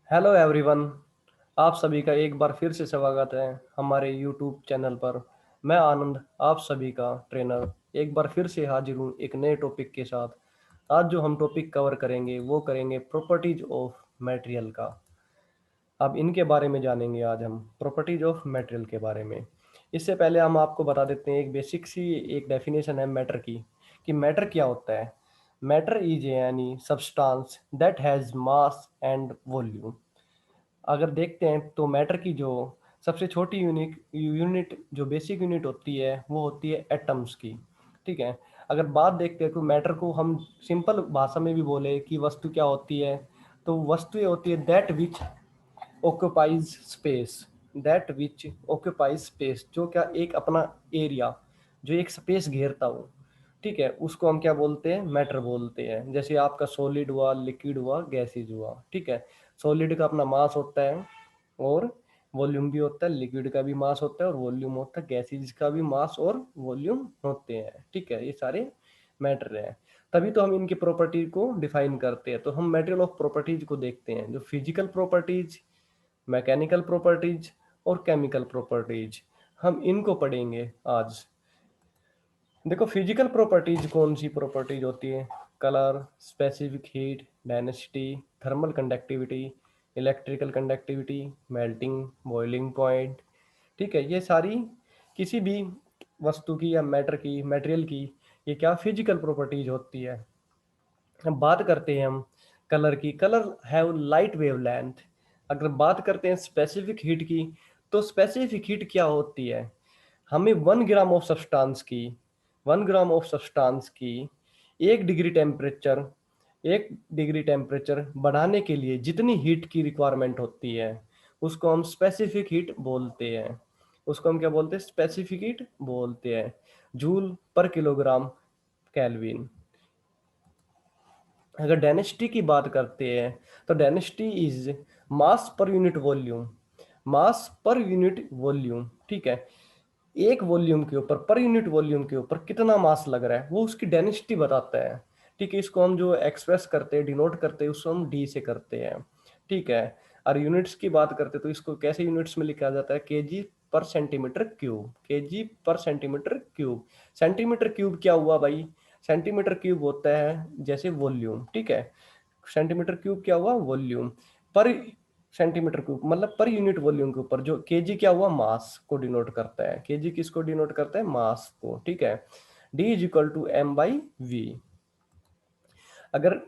Hello everyone. आप सभी का एक बार फिर से स्वागत है हमारे यूट्यूब चैनल पर। मैं आनंद, आप सभी का ट्रेनर, एक बार फिर से हाजिर हूँ एक नए टॉपिक के साथ। आज जो हम टॉपिक कवर करेंगे वो करेंगे प्रॉपर्टीज ऑफ मटेरियल का। अब इनके बारे में जानेंगे आज हम प्रॉपर्टीज ऑफ मटेरियल के बारे में। इससे पहले हम आपको बता देते हैं एक बेसिक सी एक डेफिनेशन है मैटर की, कि मैटर क्या होता है। Matter is any substance that has mass and volume. अगर देखते हैं तो मैटर की जो सबसे छोटी यूनिक यूनिट जो बेसिक यूनिट होती है वो होती है एटम्स की। ठीक है। अगर बात देखते हैं तो मैटर को हम सिंपल भाषा में भी बोले कि वस्तु क्या होती है, तो वस्तु ये होती है that which occupies space. That which occupies space, जो क्या एक अपना एरिया, जो एक स्पेस घेरता हो। ठीक है, उसको हम क्या बोलते हैं, मैटर बोलते हैं। जैसे आपका सॉलिड हुआ, लिक्विड हुआ, गैसेज हुआ। ठीक है। सॉलिड का अपना मास होता है और वॉल्यूम भी होता है, लिक्विड का भी मास होता है और वॉल्यूम होता है, गैसेज का भी मास और वॉल्यूम होते हैं। ठीक है, ये सारे मैटर हैं। तभी तो हम इनकी प्रॉपर्टी को डिफाइन करते हैं। तो हम मटेरियल ऑफ प्रॉपर्टीज को देखते हैं, जो फिजिकल प्रॉपर्टीज, मैकेनिकल प्रॉपर्टीज और केमिकल प्रॉपर्टीज, हम इनको पढ़ेंगे आज। देखो, फिजिकल प्रॉपर्टीज कौन सी प्रॉपर्टीज होती है? Colour, specific heat, density, thermal conductivity, electrical conductivity, melting, boiling point. ठीक है, ये सारी किसी भी वस्तु की या मैटर की, मटेरियल की, ये क्या फिजिकल प्रॉपर्टीज होती है। अब बात करते हैं हम कलर की। Colour have light wavelength. अगर बात करते हैं स्पेसिफिक हीट की, तो स्पेसिफिक हीट क्या होती है? हमें 1 ग्राम ऑफ सब्सटेंस की, 1 ग्राम ऑफ सब्सटेंस की 1 डिग्री टेम्परेचर, 1 डिग्री टेम्परेचर बढ़ाने के लिए जितनी हीट की रिक्वायरमेंट होती है, उसको हम स्पेसिफिक हीट बोलते हैं। उसको हम क्या बोलते हैं? स्पेसिफिक हीट बोलते हैं। जूल पर किलोग्राम केल्विन। अगर डेंसिटी की बात करते हैं तो density is mass per unit volume. Mass per unit volume. ठीक है, एक वॉल्यूम के ऊपर, पर यूनिट वॉल्यूम के ऊपर कितना मास लग रहा है, वो उसकी डेंसिटी बताता है। ठीक है, इसको हम जो एक्सप्रेस करते हैं, डिनोट करते हैं, उसको हम डी से करते हैं। ठीक है। और यूनिट्स की बात करते हैं तो इसको कैसे यूनिट्स में लिखा जाता है? केजी पर सेंटीमीटर क्यूब। केजी पर सेंटीमीटर क्यूब। सेंटीमीटर क्यूब क्या हुआ भाई? सेंटीमीटर क्यूब होता है जैसे वॉल्यूम। ठीक है, सेंटीमीटर क्यूब क्या हुआ? वॉल्यूम। पर सेंटीमीटर क्यूब मतलब पर यूनिट वॉल्यूम के ऊपर, जो केजी क्या हुआ? मास को डिनोट करता है। केजी किसको डिनोट करता है? मास को। ठीक है। D is equal to m by v. अगर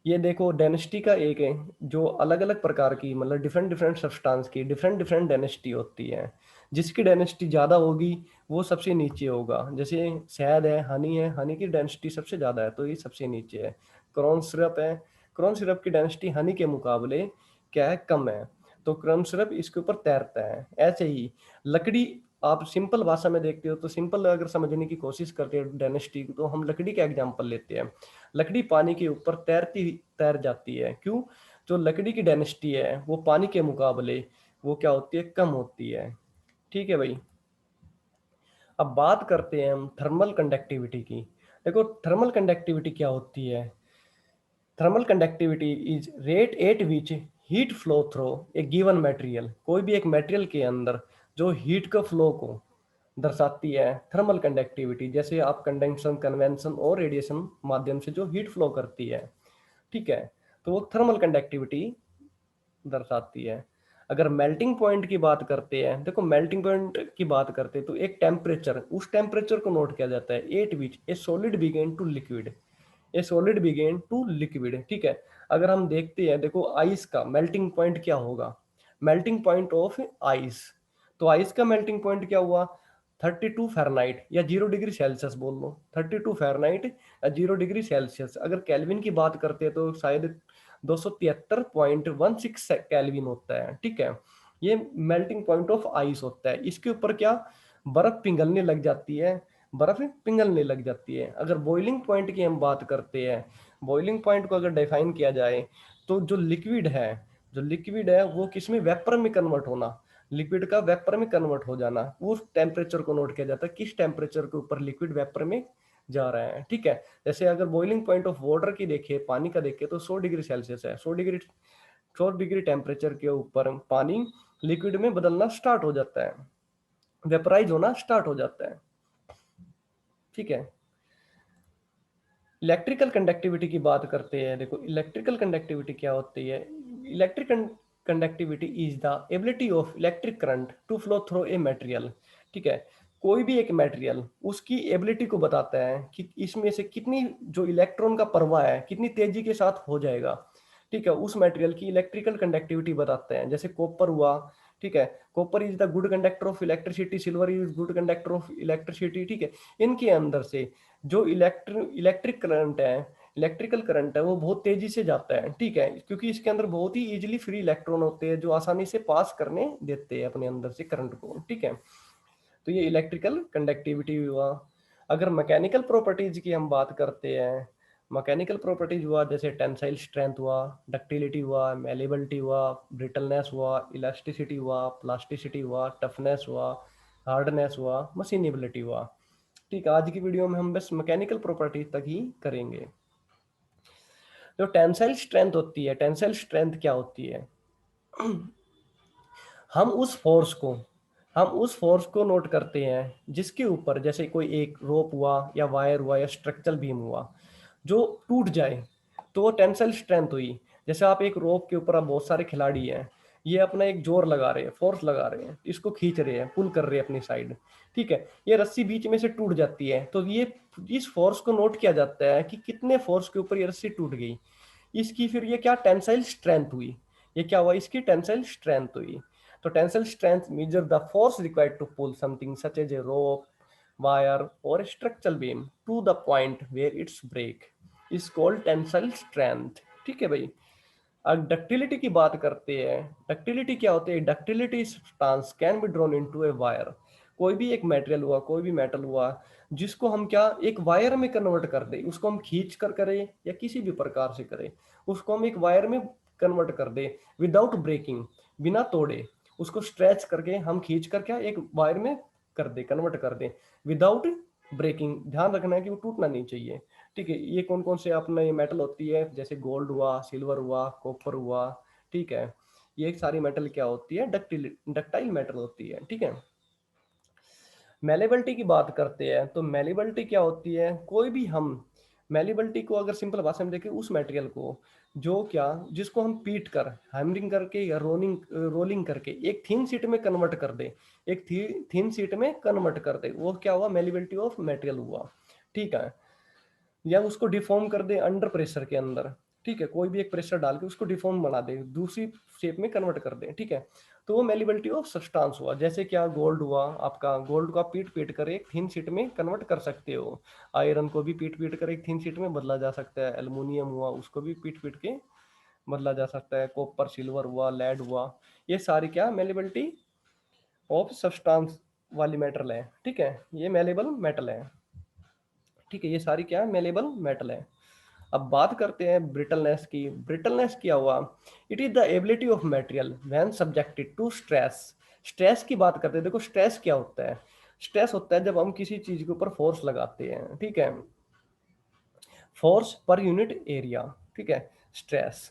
ये देखो, डेंसिटी का एक है, जो अलग अलग प्रकार की, मतलब डिफरेंट डिफरेंट सब्सटेंस की डिफरेंट डिफरेंट डेंसिटी होती है। जिसकी डेंसिटी ज़्यादा होगी वो सबसे नीचे होगा। जैसे शहद है, हनी है, हनी की डेंसिटी सबसे ज़्यादा है तो ये सबसे नीचे है। क्रॉन सिरप है, क्रॉन सिरप की डेंसिटी हनी के मुकाबले क्या है? कम है, तो क्रॉन सिरप इसके ऊपर तैरता है। ऐसे ही लकड़ी, आप सिंपल भाषा में देखते हो तो सिंपल अगर समझने की कोशिश करते हैं डेंसिटी, तो हम लकड़ी का एग्जांपल लेते हैं। लकड़ी पानी के ऊपर तैर जाती है। क्यों? जो लकड़ी की डेंसिटी है वो पानी के मुकाबले वो क्या होती है? कम होती है। ठीक है भाई। अब बात करते हैं हम थर्मल कंडक्टिविटी की। देखो, थर्मल कंडक्टिविटी क्या होती है? Thermal conductivity is rate at which heat flow through A given material. कोई भी एक मटेरियल के अंदर जो हीट का फ्लो को दर्शाती है, थर्मल कंडक्टिविटी। जैसे आप कंडेंसन, कन्वेंशन और रेडिएशन माध्यम से जो हीट फ्लो करती है, ठीक है, तो वो थर्मल कंडक्टिविटी दर्शाती है। अगर मेल्टिंग पॉइंट की बात करते हैं, देखो मेल्टिंग पॉइंट की बात करते हैं तो एक टेम्परेचर, उस टेम्परेचर को नोट किया जाता है at which a solid begin to liquid. A solid begin to liquid. ठीक है। अगर हम देखते हैं, देखो आइस का मेल्टिंग पॉइंट क्या होगा? मेल्टिंग पॉइंट ऑफ आइस, तो आइस का मेल्टिंग पॉइंट क्या हुआ? 32 फ़ारेनहाइट या 0 डिग्री सेल्सियस बोल लो। 32 फ़ारेनहाइट या 0 डिग्री सेल्सियस। अगर केल्विन की बात करते हैं तो शायद 273.16 केल्विन होता है। ठीक है, ये मेल्टिंग पॉइंट ऑफ आइस होता है। इसके ऊपर क्या बर्फ पिघलने लग जाती है, बर्फ पिघलने लग जाती है। अगर बॉइलिंग पॉइंट की हम बात करते हैं, बॉइलिंग पॉइंट को अगर डिफाइन किया जाए तो जो लिक्विड है, जो लिक्विड है वो किसमें? वेपर में कन्वर्ट होना। लिक्विड का वेपर में कन्वर्ट हो जाना, उस टेम्परेचर को नोट किया जाता है, किस टेम्परेचर के ऊपर लिक्विड वेपर में जा रहा है। ठीक है। जैसे अगर बॉइलिंग पॉइंट ऑफ वाटर की देखे, पानी का देखे, तो 100 डिग्री सेल्सियस है। 100 डिग्री 100 डिग्री टेम्परेचर के ऊपर पानी लिक्विड में बदलना स्टार्ट हो जाता है, वेपराइज होना स्टार्ट हो जाता है। ठीक है, इलेक्ट्रिकल कंडक्टिविटी की बात करते हैं। देखो इलेक्ट्रिकल कंडक्टिविटी क्या होती है। Electric conductivity is the ability of electric current to flow through a material. ठीक है, कोई भी एक मटेरियल उसकी एबिलिटी को बताता है कि इसमें से कितनी जो इलेक्ट्रॉन का प्रवाह है कितनी तेजी के साथ हो जाएगा। ठीक है, उस मटेरियल की इलेक्ट्रिकल कंडक्टिविटी बताते हैं। जैसे कॉपर हुआ, ठीक है, copper is the good conductor of electricity, silver is good conductor of electricity. ठीक है, इनके अंदर से जो इलेक्ट्रिक करंट है, इलेक्ट्रिकल करंट है, वो बहुत तेजी से जाता है। ठीक है, क्योंकि इसके अंदर बहुत ही इजीली फ्री इलेक्ट्रॉन होते हैं जो आसानी से पास करने देते हैं अपने अंदर से करंट को। ठीक है, तो ये इलेक्ट्रिकल कंडक्टिविटी हुआ। अगर मैकेनिकल प्रॉपर्टीज की हम बात करते हैं, मैकेनिकल प्रॉपर्टीज हुआ जैसे टेंसाइल स्ट्रेंथ हुआ, डक्टिलिटी हुआ, मेलेबिलिटी हुआ, ब्रिटलनेस हुआ, इलास्टिसिटी हुआ, प्लास्टिसिटी हुआ, टफनेस हुआ, हार्डनेस हुआ, मशीनेबिलिटी हुआ। ठीक है, आज की वीडियो में हम बस मैकेनिकल प्रॉपर्टी तक ही करेंगे। जो टेंसाइल स्ट्रेंथ होती है, टेंसाइल स्ट्रेंथ क्या होती है। हम उस फोर्स को हम उस फोर्स को नोट करते हैं जिसके ऊपर, जैसे कोई एक रोप हुआ या वायर हुआ या स्ट्रक्चरल बीम हुआ जो टूट जाए, तो वो टेंसाइल स्ट्रेंथ हुई। जैसे आप एक रोप के ऊपर, आप बहुत सारे खिलाड़ी हैं, ये अपना एक जोर लगा रहे हैं, फोर्स लगा रहे हैं, इसको खींच रहे हैं, पुल कर रहे हैं अपनी साइड। ठीक है, ये रस्सी बीच में से टूट जाती है, तो ये इस फोर्स को नोट किया जाता है कि कितने फोर्स के ऊपर ये रस्सी टूट गई। इसकी फिर ये क्या टेंसाइल स्ट्रेंथ हुई। ये क्या हुआ, इसकी टेंसाइल स्ट्रेंथ हुई। तो tensile strength measure the force required to pull something such as a rope, wire or structural beam to the point where it's break is called tensile strength. ठीक है भाई। अब डक्टिलिटी की बात करते हैं। डक्टिलिटी क्या होती है। Ductility substance can be drawn into a wire. कोई भी एक मटेरियल हुआ, कोई भी मेटल हुआ, जिसको हम क्या एक वायर में कन्वर्ट कर दे, उसको हम खींच कर करें या किसी भी प्रकार से करें, उसको हम एक वायर में कन्वर्ट कर दे विदाउट ब्रेकिंग, बिना तोड़े, उसको स्ट्रेच करके हम खींच कर क्या एक वायर में कर दे, कन्वर्ट कर दे विदाउट ब्रेकिंग। ध्यान रखना है कि वो टूटना नहीं चाहिए। ठीक है, ये कौन कौन से अपना ये मेटल होती है, जैसे गोल्ड हुआ, सिल्वर हुआ, कॉपर हुआ। ठीक है, ये सारी मेटल क्या होती है, डक्टाइल मेटल होती है। ठीक है, मेलेबिलिटी की बात करते हैं। तो मेलेबिलिटी क्या होती है, कोई भी हम मेलेबिलिटी को अगर सिंपल भाषा में देखें, उस मटेरियल को जो क्या जिसको हम पीट कर, हैमरिंग करके या रोलिंग करके एक थिन शीट में कन्वर्ट कर दे, एक थिन शीट में कन्वर्ट कर दे, वो क्या हुआ, मेलेबिलिटी ऑफ मटेरियल हुआ। ठीक है, या उसको डिफॉर्म कर दे अंडर प्रेशर के अंदर। ठीक है, कोई भी एक प्रेशर डाल के उसको डिफॉर्म बना दे, दूसरी शेप में कन्वर्ट कर दे। ठीक है, तो वो मेलिबिलिटी ऑफ सब्सटेंस हुआ। जैसे क्या गोल्ड हुआ, आपका गोल्ड को आप पीट पीट कर एक थिन शीट में कन्वर्ट कर सकते हो। आयरन को भी पीट पीट कर एक थिन शीट में बदला जा सकता है। एल्युमिनियम हुआ, उसको भी पीट पीट के बदला जा सकता है। कॉपर, सिल्वर हुआ, लेड हुआ, ये सारी क्या मेलिबिलिटी ऑफ सब्सटेंस वाली मेटल है। ठीक है, ये मेलेबल मेटल है। ठीक है, ये सारी क्या मेलेबल मेटल है। अब बात करते हैं ब्रिटलनेस की। ब्रिटलनेस क्या हुआ, it is the ability of material when subjected to stress. Stress की बात करते हैं। देखो स्ट्रेस क्या होता है। स्ट्रेस होता है जब हम किसी चीज के ऊपर फोर्स लगाते हैं। ठीक है, फोर्स पर यूनिट एरिया। ठीक है, stress.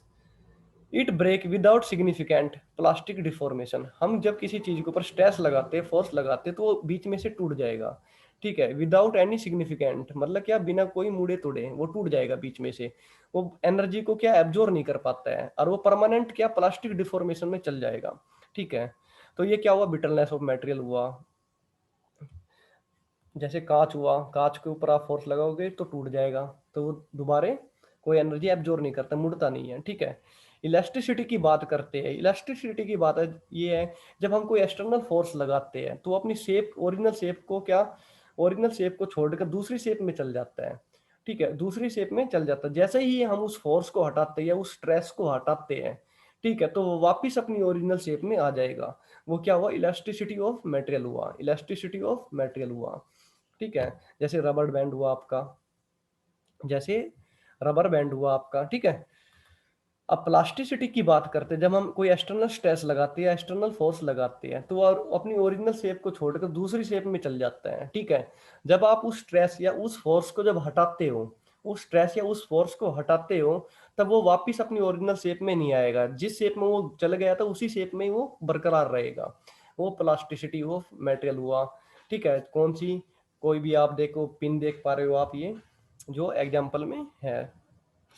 It break without significant plastic deformation. हम जब किसी चीज के ऊपर स्ट्रेस लगाते हैं, फोर्स लगाते हैं, तो वो बीच में से टूट जाएगा। ठीक है, विदाउट एनी सिग्निफिकेंट मतलब क्या, बिना कोई मुड़े तोड़े वो टूट जाएगा बीच में से। वो एनर्जी को क्या एब्जॉर्ब नहीं कर पाता है, और वो परमानेंट क्या प्लास्टिक डिफॉर्मेशन में चल जाएगा। ठीक है, तो ये क्या हुआ, ब्रिटलनेस ऑफ मटेरियल हुआ। जैसे कांच हुआ, कांच के ऊपर आप फोर्स लगाओगे तो टूट जाएगा, तो वो दोबारा कोई एनर्जी एब्जॉर्ब नहीं करता, मुड़ता नहीं है। ठीक है, इलास्टिसिटी की बात करते हैं। इलास्टिसिटी की बात ये है, जब हम कोई एक्सटर्नल फोर्स लगाते हैं तो अपनी शेप, ओरिजिनल शेप को क्या, ओरिजिनल शेप को छोड़कर दूसरी शेप में चल जाता है। ठीक है, दूसरी शेप में चल जाता है। जैसे ही हम उस फोर्स को हटाते हैं या उस स्ट्रेस को हटाते हैं, ठीक है, तो वो वापिस अपनी ओरिजिनल शेप में आ जाएगा। वो क्या हुआ, इलास्टिसिटी ऑफ मटेरियल हुआ, इलास्टिसिटी ऑफ मटेरियल हुआ। ठीक है, जैसे रबर बैंड हुआ आपका, जैसे रबर बैंड हुआ आपका। ठीक है, अब प्लास्टिसिटी की बात करते हैं। जब हम कोई एक्सटर्नल स्ट्रेस लगाते हैं, एक्सटर्नल फोर्स लगाते हैं, तो और अपनी ओरिजिनल शेप को छोड़कर दूसरी शेप में चल जाता है। ठीक है, जब आप उस स्ट्रेस या उस फोर्स को जब हटाते हो, उस स्ट्रेस या उस फोर्स को हटाते हो, तब वो वापस अपनी ओरिजिनल शेप में नहीं आएगा। जिस शेप में वो चल गया था उसी शेप में ही वो बरकरार रहेगा। वो प्लास्टिसिटी ऑफ मटेरियल हुआ। ठीक है, कौन सी, कोई भी आप देखो पिन देख पा रहे हो आप, ये जो एग्जाम्पल में है,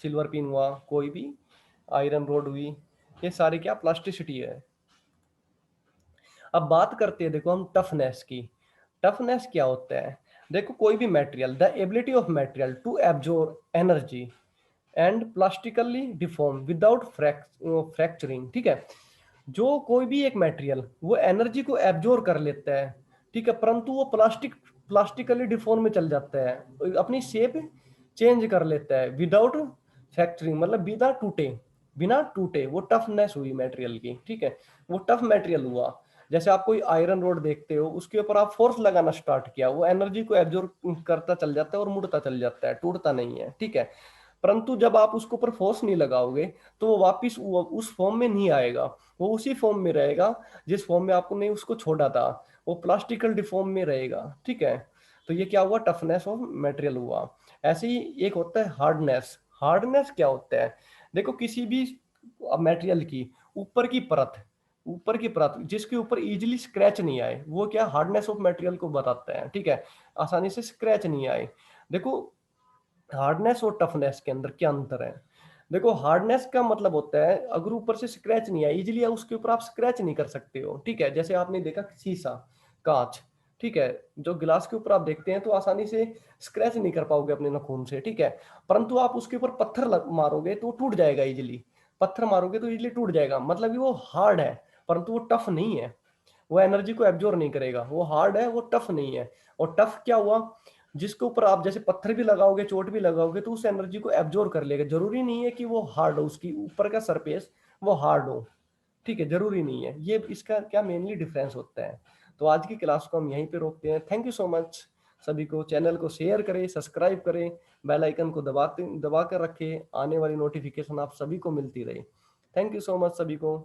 सिल्वर पिन हुआ, कोई भी आयरन रोड हुई, ये सारी क्या प्लास्टिसिटी है। अब बात करते हैं देखो हम टफनेस की। टफनेस क्या होता है? देखो कोई भी material, the ability of material to absorb energy and plastically deform without fracturing. ठीक है, जो कोई भी एक मटेरियल वो एनर्जी को एब्जॉर्ब कर लेता है, ठीक है, परंतु वो प्लास्टिकली डिफॉर्म में चल जाता है, अपनी शेप चेंज कर लेता है विदाउट फ्रैक्चरिंग, मतलब बिना टूटे वो टफनेस हुई मटेरियल की। ठीक है, वो टफ मटेरियल हुआ। जैसे आप कोई आयरन रोड देखते हो, उसके ऊपर आप फोर्स लगाना स्टार्ट किया, वो एनर्जी को एब्जॉर्ब करता चल जाता है और मुड़ता चल जाता है, टूटता नहीं है। ठीक है, परंतु जब आप उसके ऊपर फोर्स नहीं लगाओगे तो वो वापिस उस फॉर्म में नहीं आएगा, वो उसी फॉर्म में रहेगा जिस फॉर्म में आपने उसको छोड़ा था, वो प्लास्टिकल डिफॉर्म में रहेगा। ठीक है, तो ये क्या हुआ, टफनेस ऑफ मटेरियल हुआ। ऐसे ही एक होता है हार्डनेस। हार्डनेस क्या होता है? देखो किसी भी मटेरियल की ऊपर की परत जिसके ऊपर इजीली स्क्रैच नहीं आए, वो क्या हार्डनेस ऑफ मटेरियल को बताता है। ठीक है, आसानी से स्क्रैच नहीं आए। देखो हार्डनेस और टफनेस के अंदर क्या अंतर है? देखो हार्डनेस का मतलब होता है अगर ऊपर से स्क्रैच नहीं आया इजीली, उसके ऊपर आप स्क्रैच नहीं कर सकते हो। ठीक है, जैसे आपने देखा शीशा, कांच, ठीक है, जो गिलास के ऊपर आप देखते हैं तो आसानी से स्क्रैच नहीं कर पाओगे अपने नाखून से। ठीक है, परंतु आप उसके ऊपर पत्थर मारोगे तो टूट जाएगा इजीली। पत्थर मारोगे तो इजीली टूट जाएगा, मतलब कि वो हार्ड है परंतु वो टफ नहीं है, वो एनर्जी को एब्जॉर्ब नहीं करेगा। वो हार्ड है, वो टफ नहीं है। और टफ क्या हुआ? जिसके ऊपर आप जैसे पत्थर भी लगाओगे, चोट भी लगाओगे तो उस एनर्जी को एब्जॉर्ब कर लेगा। जरूरी नहीं है कि वो हार्ड हो, उसकी ऊपर का सरफेस वो हार्ड हो। ठीक है, जरूरी नहीं है। ये इसका क्या मेनली डिफरेंस होता है। तो आज की क्लास को हम यहीं पे रोकते हैं। थैंक यू सो मच सभी को। चैनल को शेयर करें, सब्सक्राइब करें, बेल आइकन को दबा कर रखें, आने वाली नोटिफिकेशन आप सभी को मिलती रहे। थैंक यू सो मच सभी को।